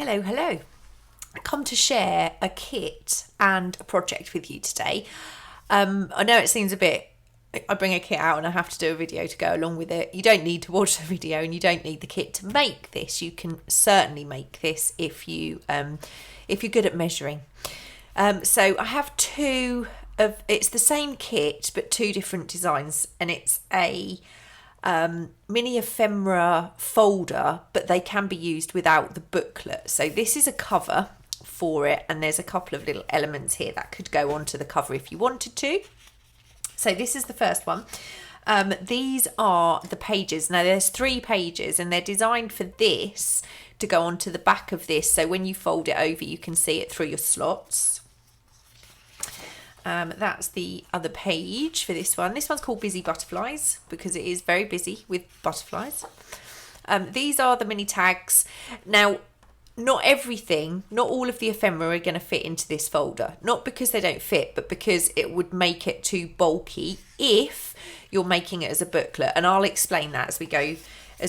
Hello. I come to share a kit and a project with you today. I know it seems a bit, I bring a kit out and I have to do a video to go along with it. You don't need to watch the video and you don't need the kit to make this. You can certainly make this if you're good at measuring. So I have it's the same kit but two different designs, and it's a mini ephemera folder, but they can be used without the booklet. So this is a cover for it, and there's a couple of little elements here that could go onto the cover if you wanted to. So this is the first one. These are the pages. Now there's 3 pages and they're designed for this to go onto the back of this, so when you fold it over you can see it through your slots. That's the other page for this one. This one's called Busy Butterflies because it is very busy with butterflies. These are the mini tags. Now, not all of the ephemera are going to fit into this folder. Not because they don't fit, but because it would make it too bulky if you're making it as a booklet. And I'll explain that as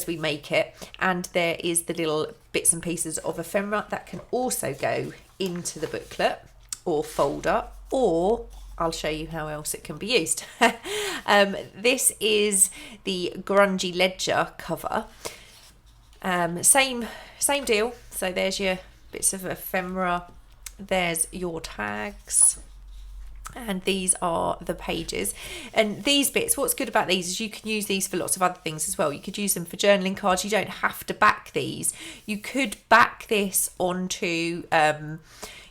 we make it. And there is the little bits and pieces of ephemera that can also go into the booklet or folder, or I'll show you how else it can be used. This is the grungy ledger cover. Same deal. So there's your bits of ephemera, there's your tags, and these are the pages. And these bits, what's good about these is you can use these for lots of other things as well. You could use them for journaling cards. You don't have to back these. You could back this onto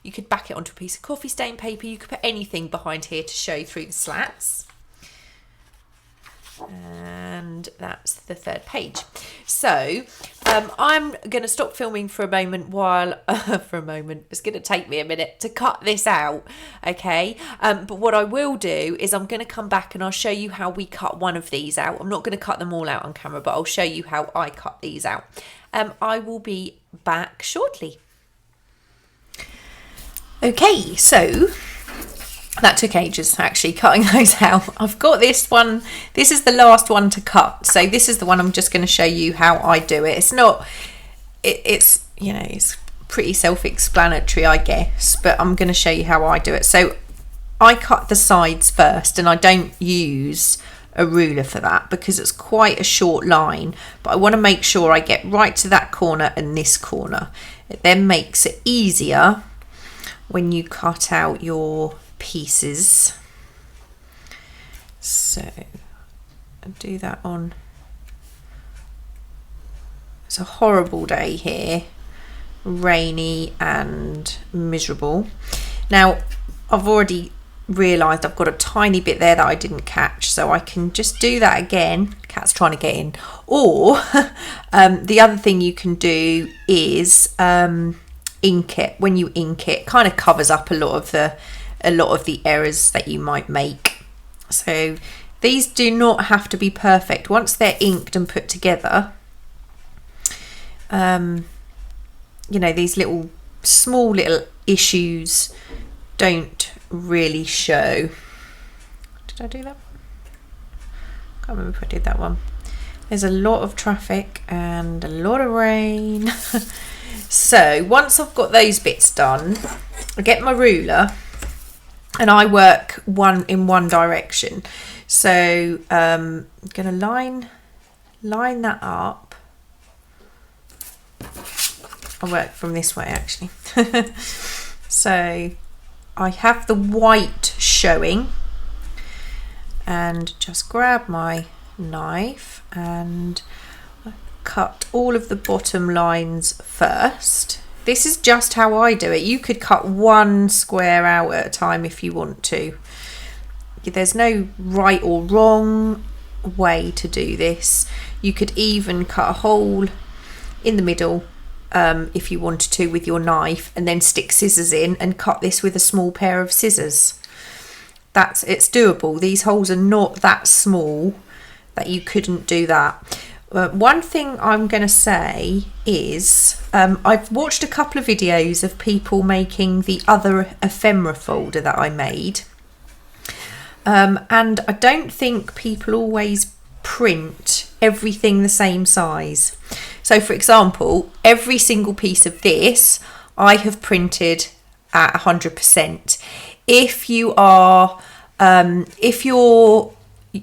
you could back it onto a piece of coffee stain paper. You could put anything behind here to show through the slats. And that's the 3rd page. So I'm going to stop filming for a moment it's going to take me a minute to cut this out, okay? But what I will do is I'm going to come back and I'll show you how we cut one of these out. I'm not going to cut them all out on camera, but I'll show you how I cut these out. I will be back shortly. Okay, so that took ages actually cutting those out. I've got this one. This is the last one to cut. So this is the one I'm just going to show you how I do it. It's it's pretty self-explanatory, I guess, but I'm going to show you how I do it. So I cut the sides first, and I don't use a ruler for that because it's quite a short line, but I want to make sure I get right to that corner and this corner. It then makes it easier when you cut out your pieces. So I do that on, it's a horrible day here, rainy and miserable. Now I've already realised I've got a tiny bit there that I didn't catch, so I can just do that again. Cat's trying to get in. Or the other thing you can do is ink it. When you ink it, kind of covers up a lot of the errors that you might make. So these do not have to be perfect. Once they're inked and put together, these small little issues don't really show. Did I do that? Can't remember if I did that one. There's a lot of traffic and a lot of rain. So once I've got those bits done, I get my ruler and I work in one direction. So I'm going to line that up. I work from this way actually. So I have the white showing, and just grab my knife and cut all of the bottom lines first. This is just how I do it. You could cut one square out at a time if you want to. There's no right or wrong way to do this. You could even cut a hole in the middle if you wanted to with your knife, and then stick scissors in and cut this with a small pair of scissors. It's doable. These holes are not that small that you couldn't do that. One thing I'm going to say is I've watched a couple of videos of people making the other ephemera folder that I made, and I don't think people always print everything the same size. So for example, every single piece of this I have printed at 100%. If you are if you're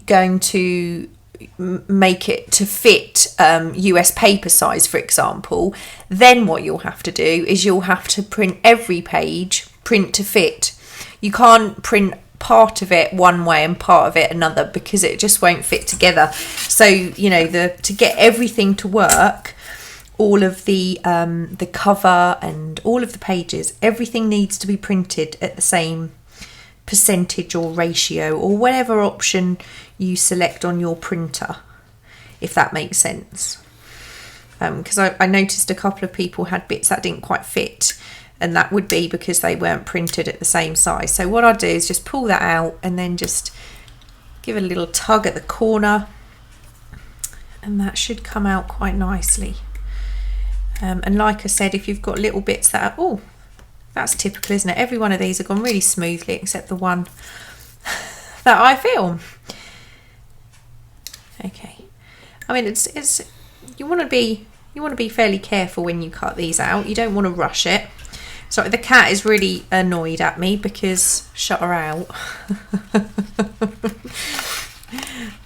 going to make it to fit US paper size, for example, then what you'll have to do is you'll have to print every page, print to fit. You can't print part of it one way and part of it another, because it just won't fit together. So you know, to get everything to work, all of the cover and all of the pages, everything needs to be printed at the same percentage or ratio, or whatever option you select on your printer, if that makes sense. Because I noticed a couple of people had bits that didn't quite fit, and that would be because they weren't printed at the same size. So what I'll do is just pull that out and then just give a little tug at the corner, and that should come out quite nicely. And like I said, if you've got little bits that are, oh, that's typical, isn't it? Every one of these have gone really smoothly except the one that I film. Okay, I mean, it's you want to be fairly careful when you cut these out. You don't want to rush it. So the cat is really annoyed at me because shut her out.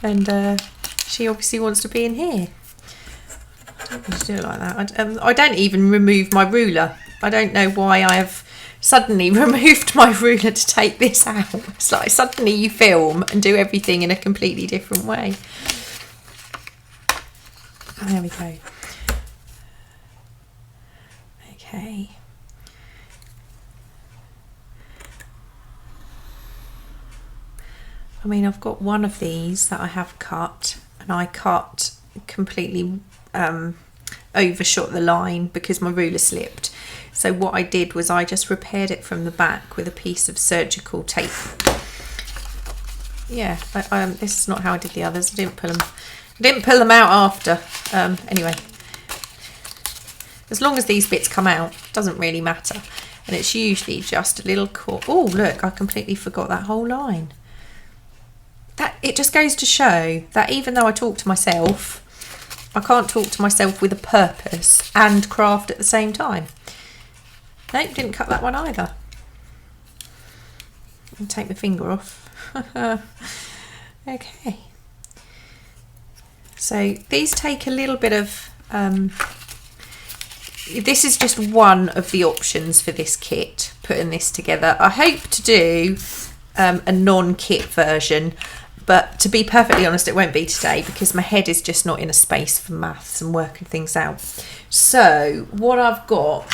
And she obviously wants to be in here. I don't need to do it like that. I don't even remove my ruler. I don't know why I have suddenly removed my ruler to take this out. It's like suddenly you film and do everything in a completely different way. There we go. Okay. I mean, I've got one of these that I have cut, and I cut completely overshot the line because my ruler slipped. So what I did was I just repaired it from the back with a piece of surgical tape. Yeah, this is not how I did the others. I didn't pull them out after. Anyway, as long as these bits come out, it doesn't really matter. And it's usually just a little cord. Oh, look, I completely forgot that whole line. That it just goes to show that even though I talk to myself, I can't talk to myself with a purpose and craft at the same time. Nope, didn't cut that one either. I'll take my finger off. Okay. So these take a little bit of... this is just one of the options for this kit, putting this together. I hope to do a non-kit version, but to be perfectly honest, it won't be today because my head is just not in a space for maths and working things out. So what I've got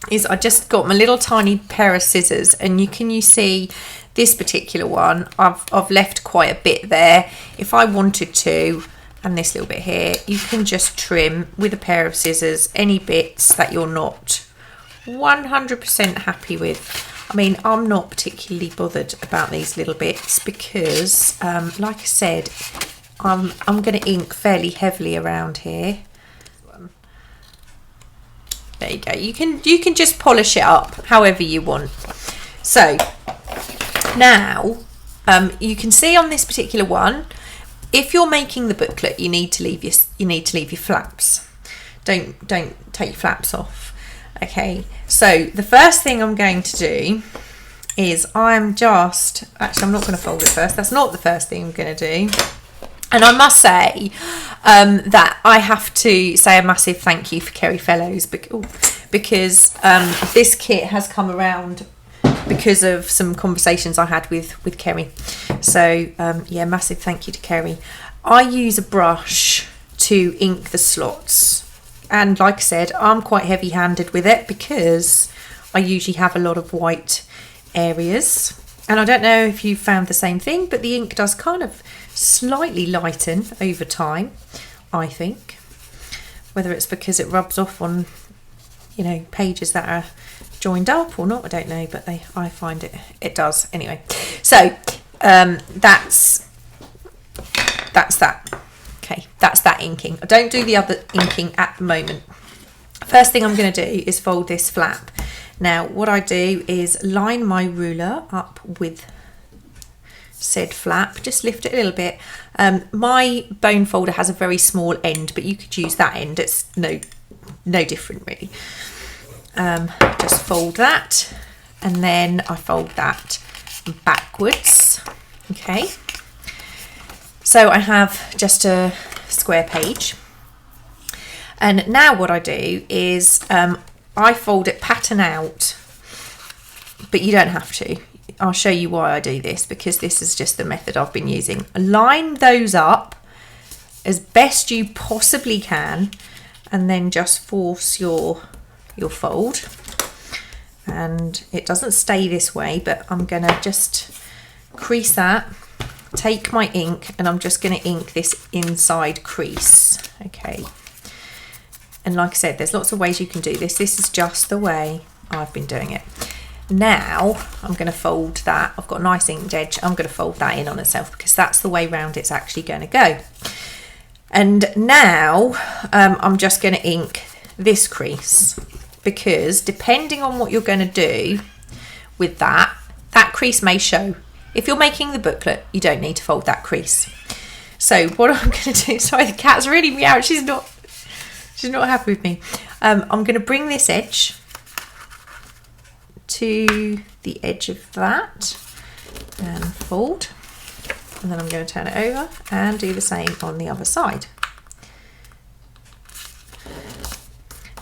is I just got my little tiny pair of scissors, and you see this particular one, I've left quite a bit there. If I wanted to, and this little bit here, you can just trim with a pair of scissors any bits that you're not 100% happy with. I mean, I'm not particularly bothered about these little bits because, like I said, I'm going to ink fairly heavily around here. There you go. You can just polish it up however you want. So now you can see on this particular one, if you're making the booklet, you need to leave your flaps. Don't take your flaps off. Okay, so the first thing I'm going to do is I'm not going to fold it first. That's not the first thing I'm going to do. And I must say that I have to say a massive thank you for Kerry Fellows because this kit has come around because of some conversations I had with Kerry. So yeah, massive thank you to Kerry. I use a brush to ink the slots. And like I said, I'm quite heavy-handed with it because I usually have a lot of white areas. And I don't know if you found the same thing, but the ink does kind of slightly lighten over time, I think. Whether it's because it rubs off on, you know, pages that are joined up or not, I don't know, but I find it does. Anyway, so that's that. Okay, that's that inking. I don't do the other inking at the moment. First thing I'm going to do is fold this flap. Now, what I do is line my ruler up with said flap, just lift it a little bit. My bone folder has a very small end, but you could use that end. It's no different really. Just fold that, and then I fold that backwards. Okay, so I have just a square page, and now what I do is I fold it pattern out, but you don't have to. I'll show you why I do this, because this is just the method I've been using. Line those up as best you possibly can, and then just force your fold. And it doesn't stay this way, but I'm gonna just crease that, take my ink, and I'm just gonna ink this inside crease. Okay, and like I said, there's lots of ways you can do this. This is just the way I've been doing it. Now I'm going to fold that. I've got a nice inked edge. I'm going to fold that in on itself, because that's the way round it's actually going to go. And now I'm just going to ink this crease, because depending on what you're going to do with that crease may show. If you're making the booklet, you don't need to fold that crease. So what I'm going to do, sorry, the cat's really meowing. She's not happy with me. I'm going to bring this edge to the edge of that and fold, and then I'm going to turn it over and do the same on the other side.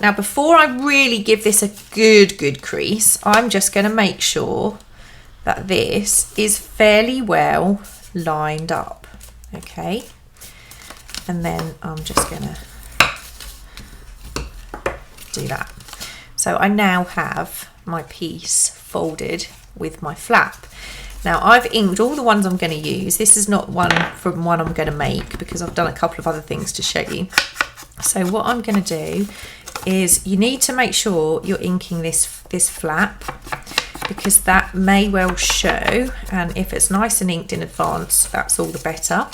Now before I really give this a good crease, I'm just going to make sure that this is fairly well lined up. Okay, and then I'm just going to do that. So I now have my piece folded with my flap. Now I've inked all the ones I'm going to use. This is not one from one I'm going to make, because I've done a couple of other things to show you. So what I'm going to do is, you need to make sure you're inking this flap, because that may well show, and if it's nice and inked in advance, that's all the better.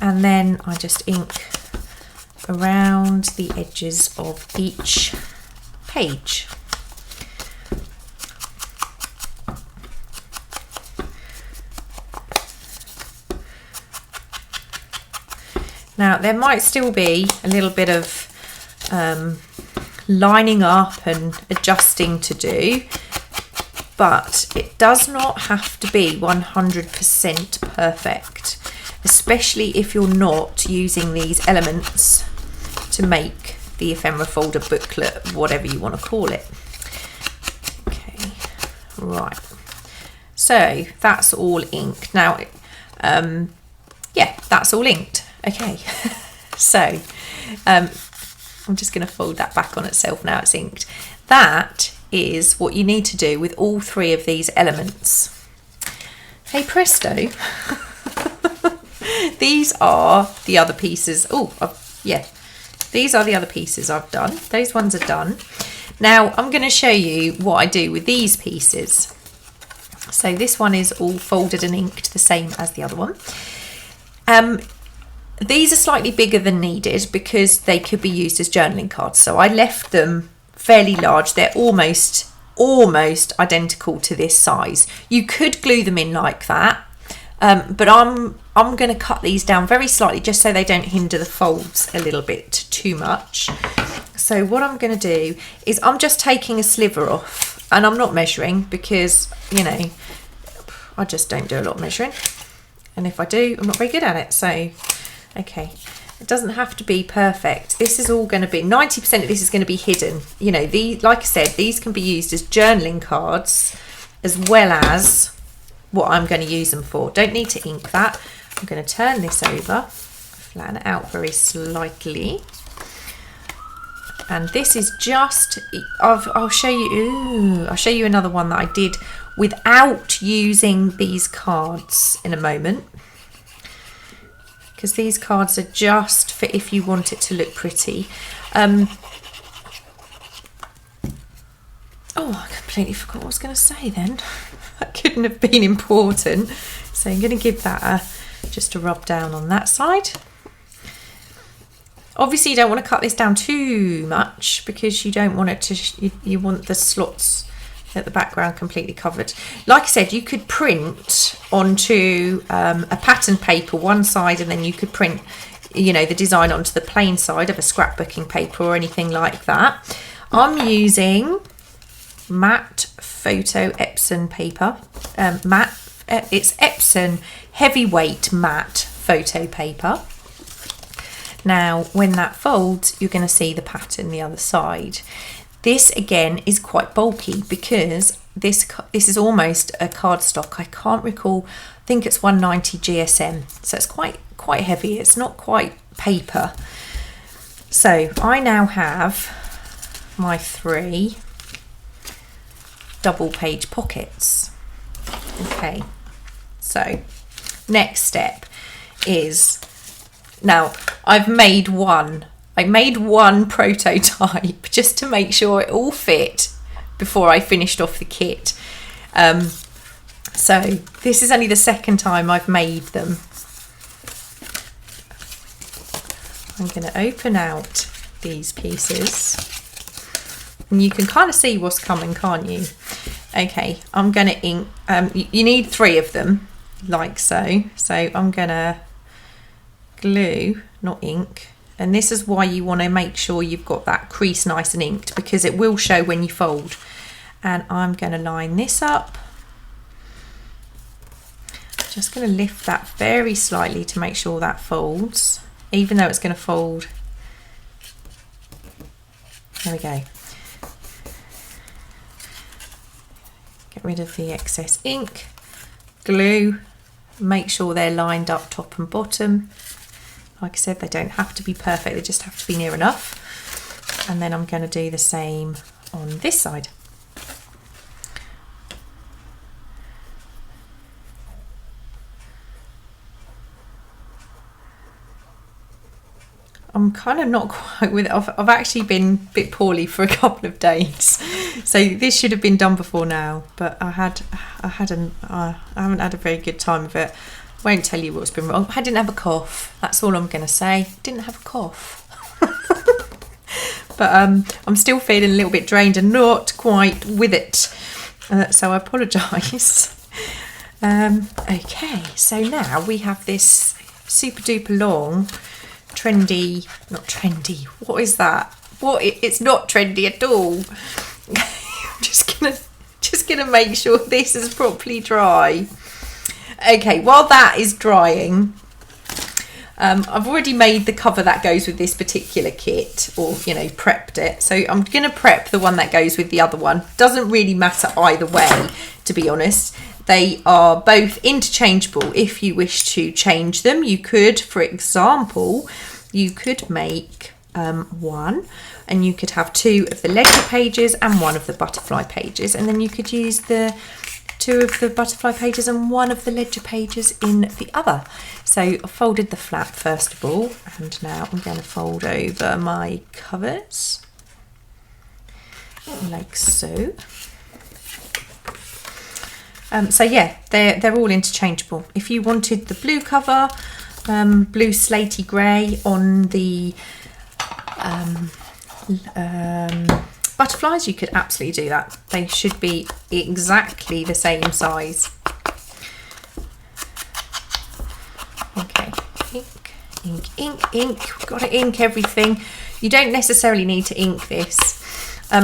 And then I just ink around the edges of each page. Now there might still be a little bit of lining up and adjusting to do, but it does not have to be 100% perfect, especially if you're not using these elements to make the ephemera folder booklet, whatever you want to call it. Okay, right, so that's all inked now. Yeah, that's all inked. Okay, so I'm just going to fold that back on itself now it's inked. That is what you need to do with all three of these elements. Hey presto, these are the other pieces. Yeah, these are the other pieces I've done. Those ones are done. Now I'm going to show you what I do with these pieces. So this one is all folded and inked the same as the other one. These are slightly bigger than needed because they could be used as journaling cards. So I left them fairly large. They're almost identical to this size. You could glue them in like that, but I'm going to cut these down very slightly just so they don't hinder the folds a little bit too much. So what I'm going to do is I'm just taking a sliver off, and I'm not measuring because, you know, I just don't do a lot of measuring. And if I do, I'm not very good at it. So, okay, it doesn't have to be perfect. This is all going to be, 90% of this is going to be hidden. You know, like I said, these can be used as journaling cards as well as what I'm going to use them for. Don't need to ink that. I'm going to turn this over, flatten it out very slightly. And this is just, I'll show you another one that I did without using these cards in a moment, because these cards are just for if you want it to look pretty. Oh, I completely forgot what I was going to say then. That couldn't have been important. So I'm going to give that just a rub down on that side. Obviously you don't want to cut this down too much because you don't want it to, you want the slots Get the background completely covered. Like I said, you could print onto a pattern paper one side, and then you could print, you know, the design onto the plain side of a scrapbooking paper or anything like that. I'm using matte photo Epson paper. It's Epson heavyweight matte photo paper. Now, when that folds, you're going to see the pattern the other side. This again is quite bulky because this is almost a cardstock. I can't recall. I think it's 190 GSM, so it's quite heavy. It's not quite paper. So I now have my 3 double page pockets. Okay. So next step is, now I've made one. I made one prototype just to make sure it all fit before I finished off the kit. So this is only the second time I've made them. I'm going to open out these pieces. And you can kind of see what's coming, can't you? Okay, I'm going to ink. You need 3 of them, like so. So I'm going to glue, not ink. And this is why you want to make sure you've got that crease nice and inked, because it will show when you fold. And I'm going to line this up. Just going to lift that very slightly to make sure that folds, even though it's going to fold. There we go. Get rid of the excess ink. Glue. Make sure they're lined up top and bottom. Like I said, they don't have to be perfect, they just have to be near enough. And then I'm going to do the same on this side. I'm kind of not quite with it. I've actually been a bit poorly for a couple of days, so this should have been done before now. But I haven't had a very good time of it. Won't tell you what's been wrong. I didn't have a cough. That's all I'm going to say. Didn't have a cough. But I'm still feeling a little bit drained and not quite with it. So I apologise. Okay, so now we have this super duper long, trendy, not trendy. What is that? It's not trendy at all. I'm just gonna make sure this is properly dry. Okay, while that is drying, I've already made the cover that goes with this particular kit, or, you know, prepped it. So I'm going to prep the one that goes with the other one. Doesn't really matter either way, to be honest. They are both interchangeable. If you wish to change them, you could, for example, you could make one, and you could have 2 of the ledger pages and 1 of the butterfly pages, and then you could use the 2 of the butterfly pages and 1 of the ledger pages in the other. So I folded the flap first of all, and now I'm going to fold over my covers like so. So yeah, they're all interchangeable. If you wanted the blue cover, blue slaty grey on the butterflies, you could absolutely do that. They should be exactly the same size. Okay, ink, ink, ink, ink. We've got to ink everything. You don't necessarily need to ink this. I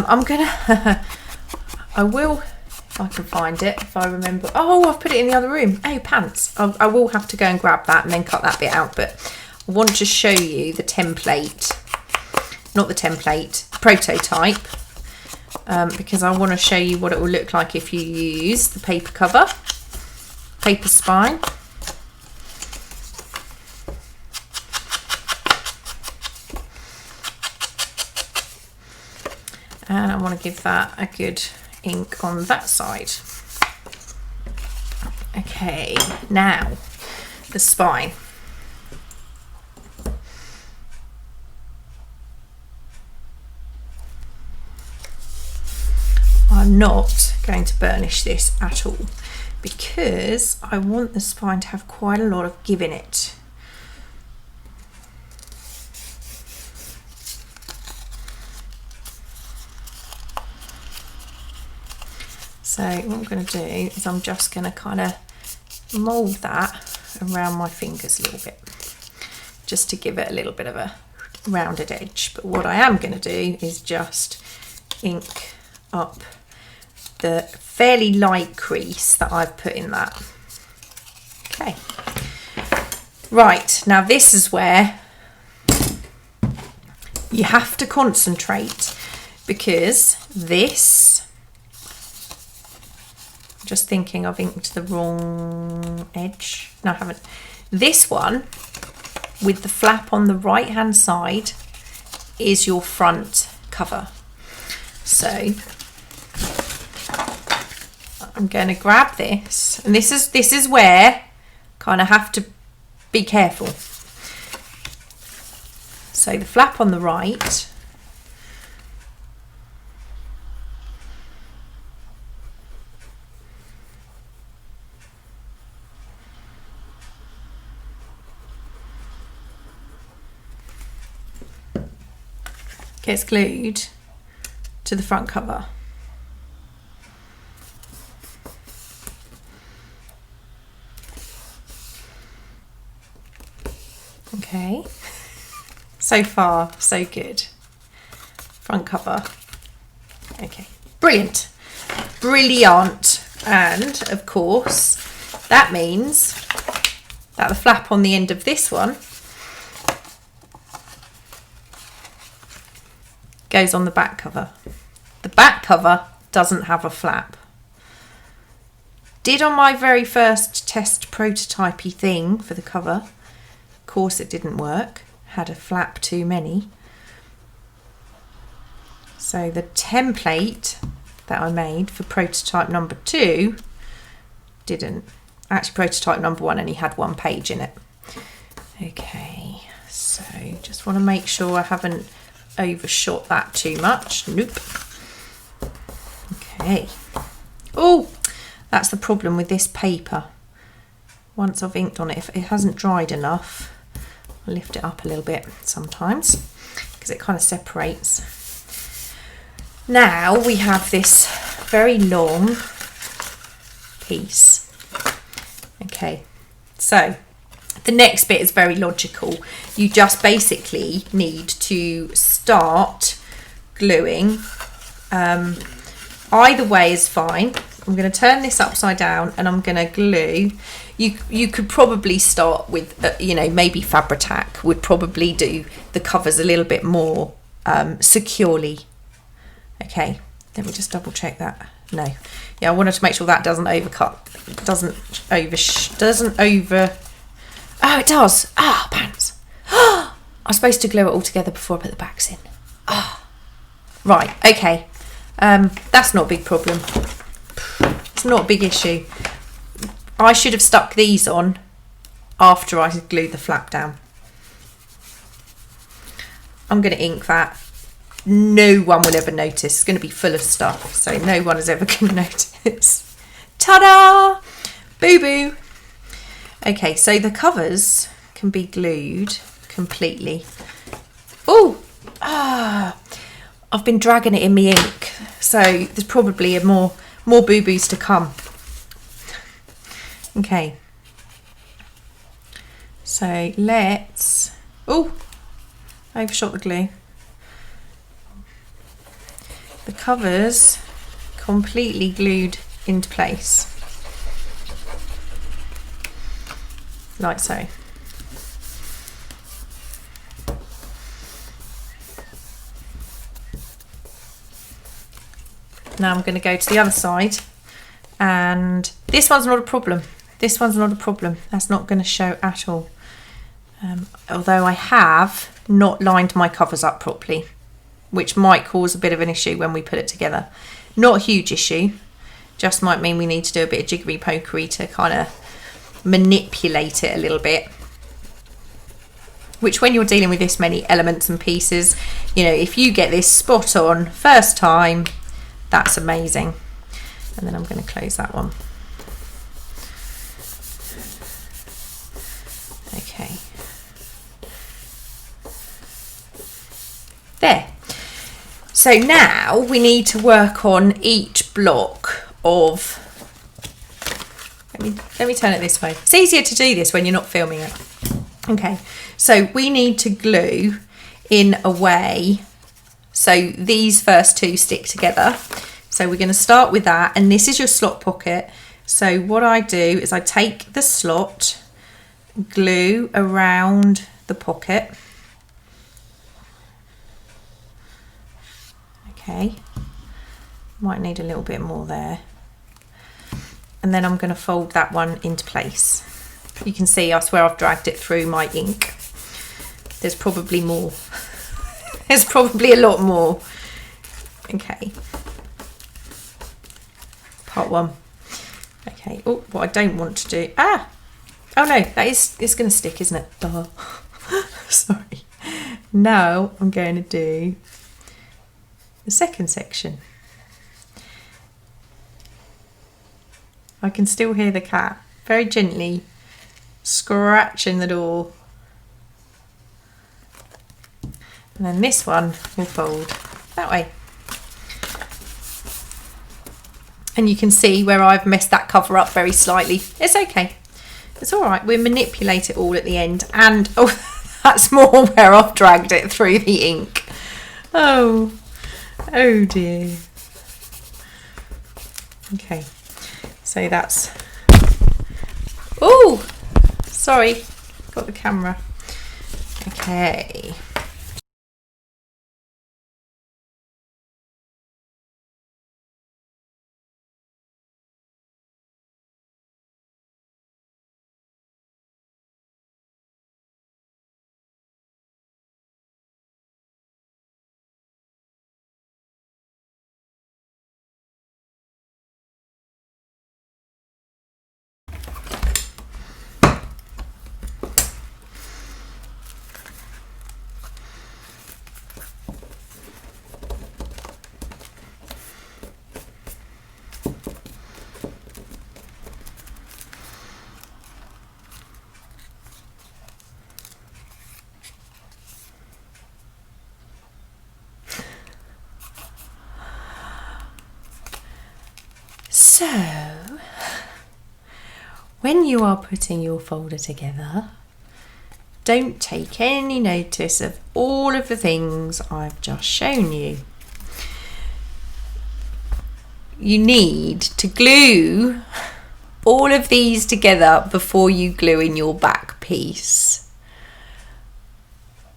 will, if I can find it, if I remember. Oh, I've put it in the other room. Oh, pants. I will have to go and grab that and then cut that bit out. But I want to show you the template, not the template, prototype. Because I want to show you what it will look like if you use the paper cover, paper spine. And I want to give that a good ink on that side. Okay, now the spine. I'm not going to burnish this at all because I want the spine to have quite a lot of give in it. So what I'm going to do is I'm just going to kind of mould that around my fingers a little bit, just to give it a little bit of a rounded edge. But what I am going to do is just ink up the fairly light crease that I've put in that. Okay. Right, now this is where you have to concentrate, because this, just thinking I've inked the wrong edge. No, I haven't. This one with the flap on the right hand side is your front cover. So I'm going to grab this, and this is where kind of have to be careful. So the flap on the right, gets glued to the front cover. Okay, so far so good. Front cover. Okay, brilliant, brilliant. And of course that means that the flap on the end of this one goes on the back cover. The back cover doesn't have a flap. Did on my very first test prototypey thing for the cover. Of course it didn't work, had a flap too many. So the template that I made for prototype number 2 didn't. Actually, prototype number 1 only had 1 page in it. Okay, so just want to make sure I haven't overshot that too much. Nope. Okay. Oh, that's the problem with this paper. Once I've inked on it, if it hasn't dried enough, I'll lift it up a little bit sometimes because it kind of separates. Now we have this very long piece. Okay, so the next bit is very logical. You just basically need to start gluing. Either way is fine. I'm going to turn this upside down and I'm going to glue. You could probably start with, maybe Fabri-Tac would probably do the covers a little bit more securely. Okay, let me just double check that. No, yeah, I wanted to make sure that doesn't overcut, doesn't over. Oh, it does. Ah, pants. I'm supposed to glue it all together before I put the backs in. Ah, right. Okay, that's not a big problem. It's not a big issue. I should have stuck these on after I glued the flap down. I'm going to ink that. No one will ever notice. It's going to be full of stuff, so no one is ever going to notice. Ta-da! Boo-boo! Okay, so the covers can be glued completely. Oh! I've been dragging it in my ink, so there's probably more boo-boos to come. Okay. So let's... Oh! Overshot the glue. The covers completely glued into place, like so. Now I'm going to go to the other side, and this one's not a problem. This one's not a problem. That's not going to show at all. Although I have not lined my covers up properly, which might cause a bit of an issue when we put it together. Not a huge issue, just might mean we need to do a bit of jiggery pokery to kind of manipulate it a little bit. Which when you're dealing with this many elements and pieces, if you get this spot on first time, that's amazing. And then I'm going to close that one. Okay. There. So now we need to work on each block of, let me turn it this way. It's easier to do this when you're not filming it. Okay, so we need to glue in a way so these first two stick together. So we're going to start with that, and this is your slot pocket. So what I do is I take the slot, glue around the pocket. Okay, might need a little bit more there. And then I'm going to fold that one into place. You can see, I swear I've dragged it through my ink. There's probably more. There's probably a lot more. Okay. Part one. Okay. Oh, what I don't want to do. Oh no, it's going to stick, isn't it? Oh. Sorry. Now I'm going to do the second section. I can still hear the cat very gently scratching the door. And then this one will fold that way. And you can see where I've messed that cover up very slightly. It's okay. It's all right. We'll manipulate it all at the end. And oh, that's more where I've dragged it through the ink. Oh dear. Okay. So that's, oh, sorry, got the camera. Okay. So, when you are putting your folder together, don't take any notice of all of the things I've just shown you. You need to glue all of these together before you glue in your back piece.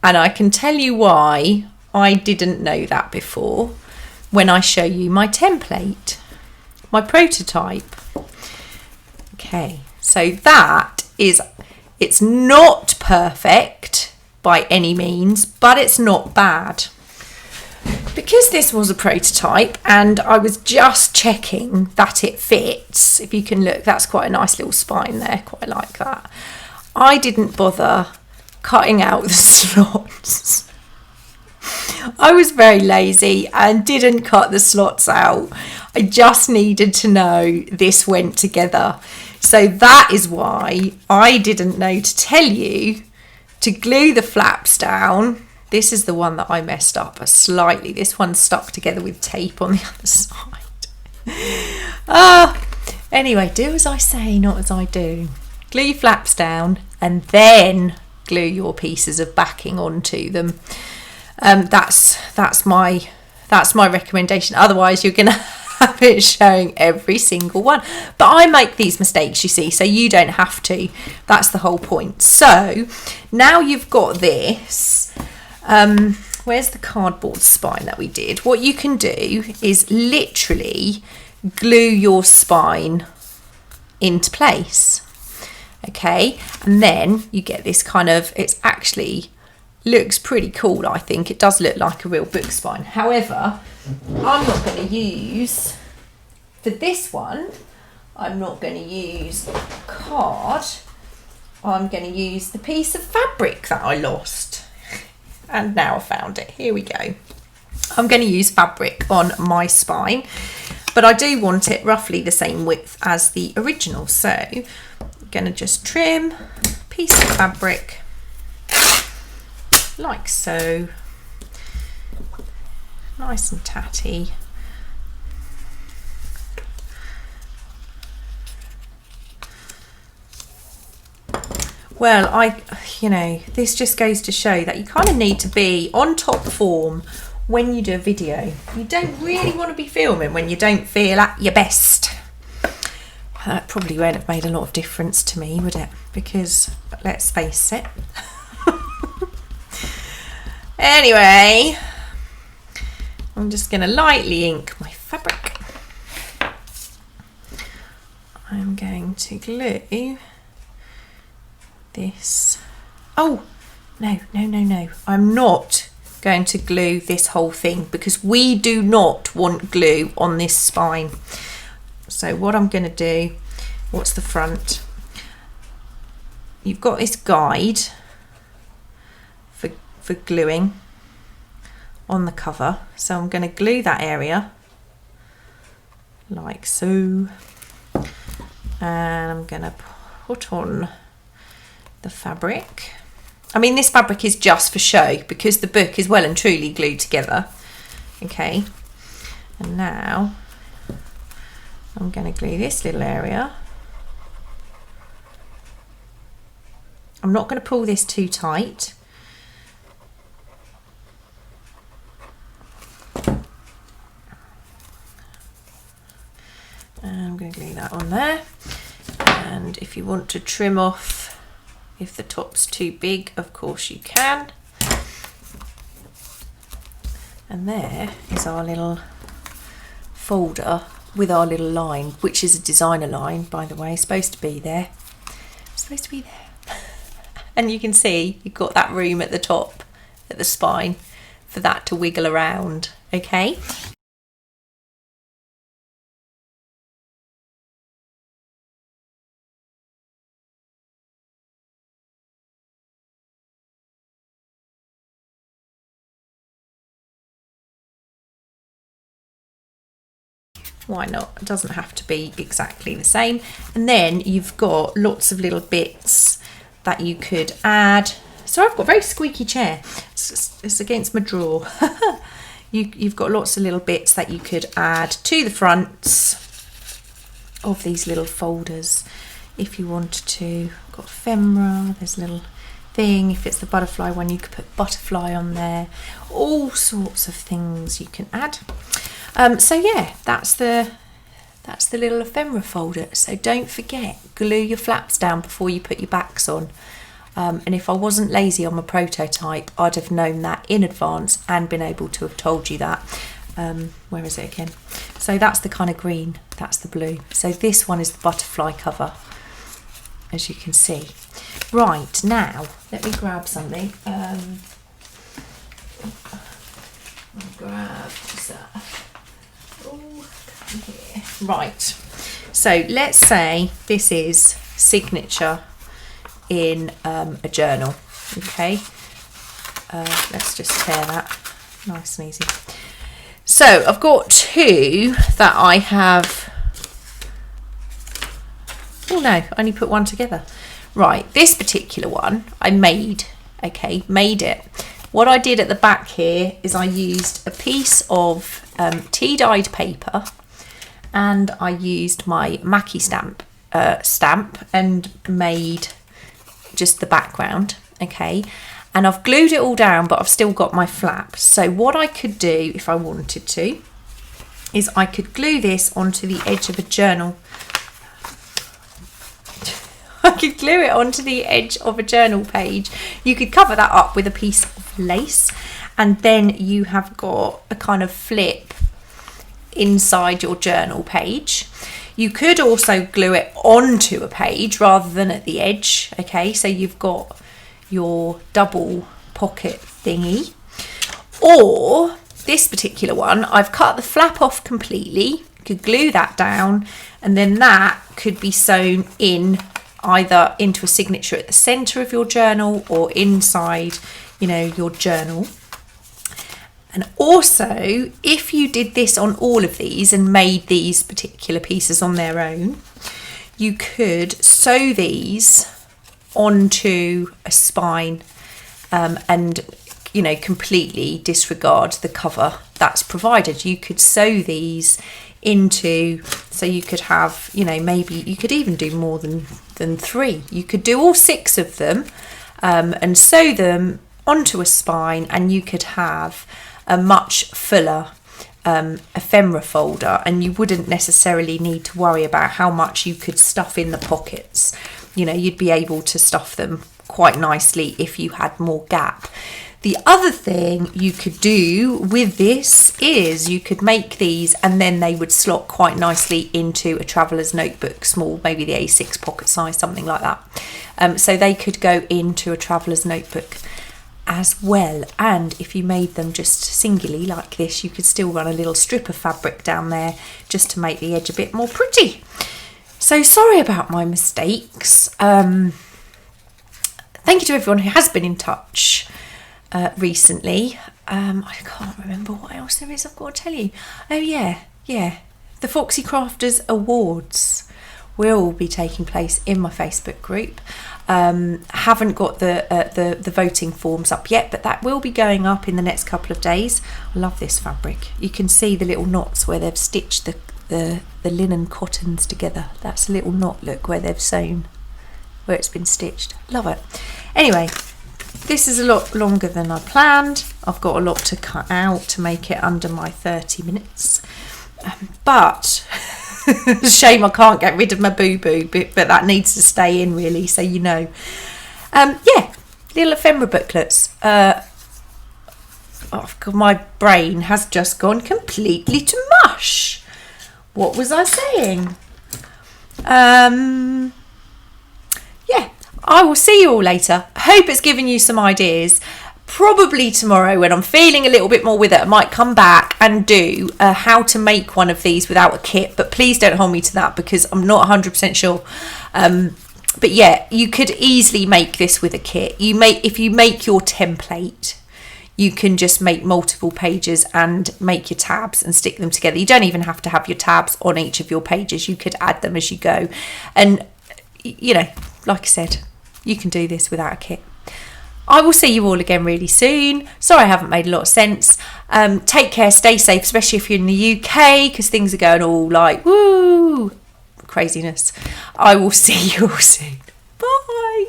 And I can tell you why I didn't know that before when I show you my template, my prototype. Okay, so that is, it's not perfect by any means, but it's not bad. Because this was a prototype and I was just checking that it fits, if you can look, that's quite a nice little spine there, quite like that. I didn't bother cutting out the slots. I was very lazy and didn't cut the slots out. I just needed to know this went together. So that is why I didn't know to tell you to glue the flaps down. This is the one that I messed up slightly. This one's stuck together with tape on the other side. Anyway, do as I say, not as I do. Glue your flaps down and then glue your pieces of backing onto them. That's my recommendation. Otherwise, you're gonna have it showing every single one. But I make these mistakes, you see, so you don't have to. That's the whole point. So now you've got this. Where's the cardboard spine that we did? What you can do is literally glue your spine into place. Okay, and then you get this kind of, it's actually looks pretty cool. I think it does look like a real book spine. However, I'm not going to use, for this one, I'm not going to use card. I'm going to use the piece of fabric that I lost. And now I found it. Here we go. I'm going to use fabric on my spine, but I do want it roughly the same width as the original. So I'm going to just trim a piece of fabric like so, nice and tatty. Well, this just goes to show that you kind of need to be on top form when you do a video. You don't really want to be filming when you don't feel at your best. That probably won't have made a lot of difference to me, would it? Because, let's face it. Anyway, I'm just going to lightly ink my fabric. I'm going to glue this. Oh, no. I'm not going to glue this whole thing because we do not want glue on this spine. So what I'm going to do, what's the front? You've got this guide for gluing on the cover. So I'm going to glue that area like so. And I'm going to put on the fabric. I mean, this fabric is just for show because the book is well and truly glued together. Okay. And now I'm going to glue this little area. I'm not going to pull this too tight. And I'm going to glue that on there. And if you want to trim off, if the top's too big, of course you can. And there is our little folder with our little line, which is a designer line, by the way, supposed to be there. Supposed to be there. And you can see you've got that room at the top, at the spine, for that to wiggle around, okay? Why not? It doesn't have to be exactly the same. And then you've got lots of little bits that you could add. So I've got a very squeaky chair. It's against my drawer. You've got lots of little bits that you could add to the fronts of these little folders if you wanted to. I've got ephemera, there's a little thing. If it's the butterfly one, you could put butterfly on there. All sorts of things you can add. So yeah, that's the little ephemera folder. So don't forget, glue your flaps down before you put your backs on. And if I wasn't lazy on my prototype, I'd have known that in advance and been able to have told you that. Where is it again? So that's the kind of green, that's the blue. So this one is the butterfly cover, as you can see. Right, now, let me grab something. I'll grab that. Oh, here. Right, so let's say this is signature in a journal. Okay, let's just tear that nice and easy. So I've got two that I have. Oh no, I only put one together. Right, this particular one I made. Okay, made it. What I did at the back here is I used a piece of tea-dyed paper, and I used my Mackie stamp and made just the background. Okay, and I've glued it all down, but I've still got my flap. So what I could do if I wanted to is I could glue this onto the edge of a journal. I could glue it onto the edge of a journal page. You could cover that up with a piece of lace, and then you have got a kind of flip inside your journal page. You could also glue it onto a page rather than at the edge. Okay, so you've got your double pocket thingy. Or this particular one, I've cut the flap off completely. You could glue that down, and then that could be sewn in either into a signature at the center of your journal or inside, you know, your journal. And also, if you did this on all of these and made these particular pieces on their own, you could sew these onto a spine and, you know, completely disregard the cover that's provided. You could sew these into, so you could have, you know, maybe you could even do more than than 3. You could do all 6 of them and sew them onto a spine, and you could have a much fuller ephemera folder, and you wouldn't necessarily need to worry about how much you could stuff in the pockets. You know, you'd be able to stuff them quite nicely if you had more gap. The other thing you could do with this is you could make these, and then they would slot quite nicely into a traveller's notebook, small, maybe the A6 pocket size, something like that. So they could go into a traveller's notebook as well. And if you made them just singularly like this, you could still run a little strip of fabric down there just to make the edge a bit more pretty. So sorry about my mistakes. Thank you to everyone who has been in touch recently. I can't remember what else there is I've got to tell you. Oh yeah, the Foxy Crafters Awards will be taking place in my Facebook group. Haven't got the voting forms up yet, but that will be going up in the next couple of days. I love this fabric. You can see the little knots where they've stitched the linen cottons together. That's a little knot, look, where they've sewn, where it's been stitched. Love it. Anyway, this is a lot longer than I planned. I've got a lot to cut out to make it under my 30 minutes. But shame I can't get rid of my boo-boo, but that needs to stay in really, so you know. Yeah, little ephemera booklets. Oh God, my brain has just gone completely to mush. What was I saying? Yeah, I will see you all later. I hope it's given you some ideas. Probably tomorrow, when I'm feeling a little bit more with it, I might come back and do how to make one of these without a kit, but please don't hold me to that because I'm not 100% sure. But yeah, you could easily make this with a kit. If you make your template, you can just make multiple pages and make your tabs and stick them together. You don't even have to have your tabs on each of your pages. You could add them as you go. And, you know, like I said, you can do this without a kit. I will see you all again really soon. Sorry I haven't made a lot of sense. Take care, stay safe, especially if you're in the UK, because things are going all like, woo, craziness. I will see you all soon. Bye.